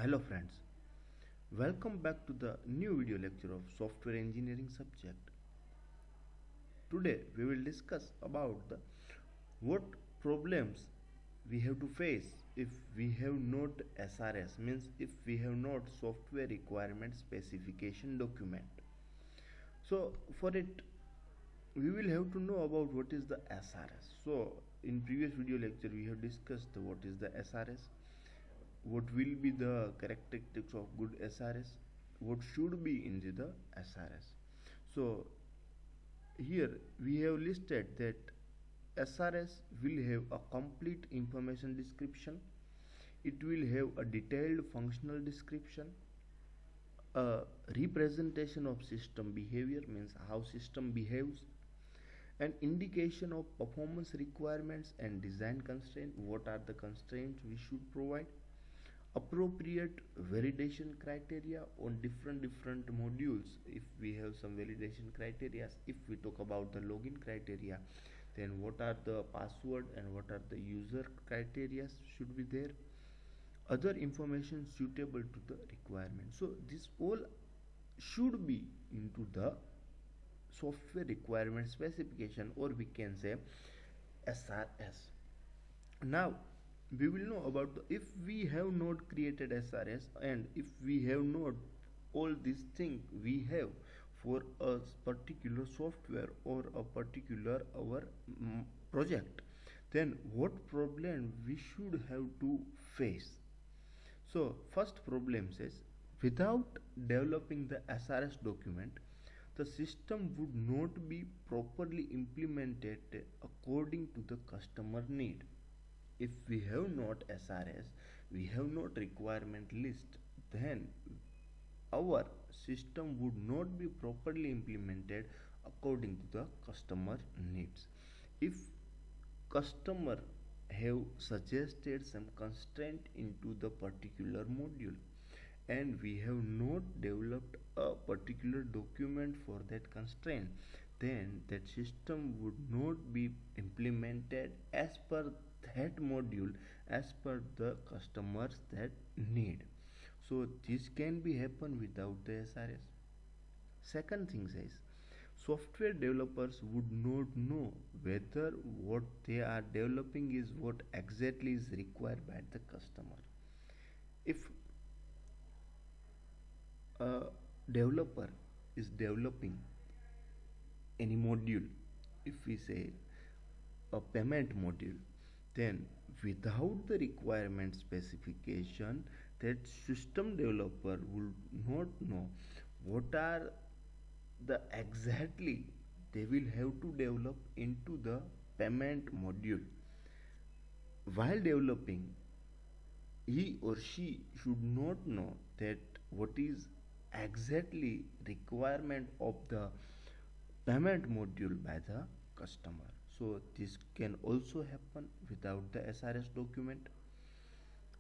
Hello friends, welcome back to the new video lecture of software engineering subject. Today we will discuss about what problems we have to face if we have not SRS, means if we have not software requirement specification document. So for it we will have to know about what is the SRS. So in previous video lecture we have discussed what is the SRS, what will be the characteristics of good SRS, what should be in the SRS. So here we have listed that SRS will have a complete information description, it will have a detailed functional description, a representation of system behavior, means how system behaves, an indication of performance requirements and design constraint, what are the constraints we should provide, appropriate validation criteria on different modules. If we have some validation criteria, if we talk about the login criteria, then what are the password and what are the user criteria should be there, other information suitable to the requirement. So this all should be into the software requirement specification, or we can say SRS. Now we will know about if we have not created SRS and if we have not all these things we have for a particular software or a particular our project, then what problem we should have to face. So first problem says, without developing the SRS document, the system would not be properly implemented according to the customer need. If we have not SRS, we have not requirement list, then our system would not be properly implemented according to the customer needs. If customer have suggested some constraint into the particular module and we have not developed a particular document for that constraint, then that system would not be implemented as per that module, as per the customers that need. So this can be happen without the SRS. Second thing says, software developers would not know whether what they are developing is what exactly is required by the customer. If a developer is developing any module, if we say a payment module, then without the requirement specification, that system developer will not know what are the exactly they will have to develop into the payment module. While developing, he or she should not know that what is exactly requirement of the payment module by the customer. So this can also happen without the SRS document.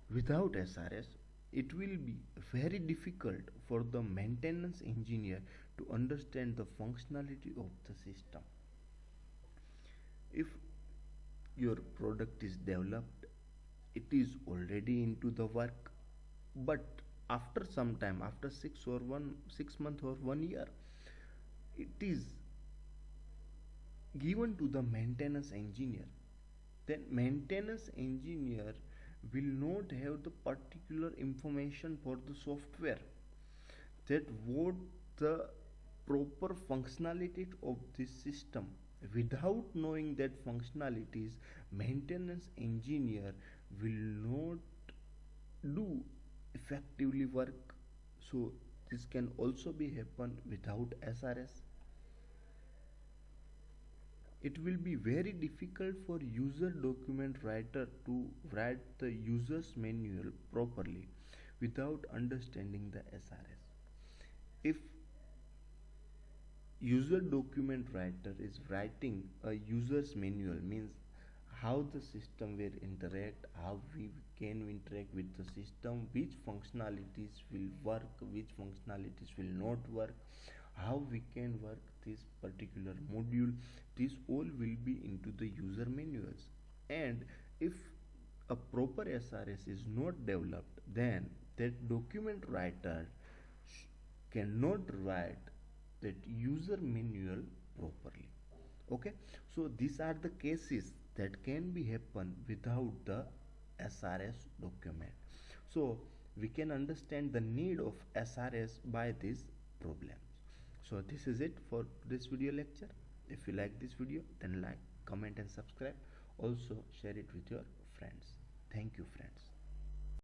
Without SRS, it will be very difficult for the maintenance engineer to understand the functionality of the system. If your product is developed, it is already into the work, but after some time, after 6 months or 1 year, it is given to the maintenance engineer, then maintenance engineer will not have the particular information for the software, that what the proper functionality of this system. Without knowing that functionalities, maintenance engineer will not do effectively work. So this can also be happen without SRS. It will be very difficult for user document writer to write the user's manual properly without understanding the SRS. If user document writer is writing a user's manual, means how the system will interact, how we can interact with the system, which functionalities will work, which functionalities will not work, how we can work this particular module, this all will be into the user manuals. And if a proper SRS is not developed, then that document writer cannot write that user manual properly. Okay, so these are the cases that can be happen without the SRS document. So we can understand the need of SRS by this problem. So this is it for this video lecture. If you like this video, then like, comment and subscribe. Also share it with your friends. Thank you, friends.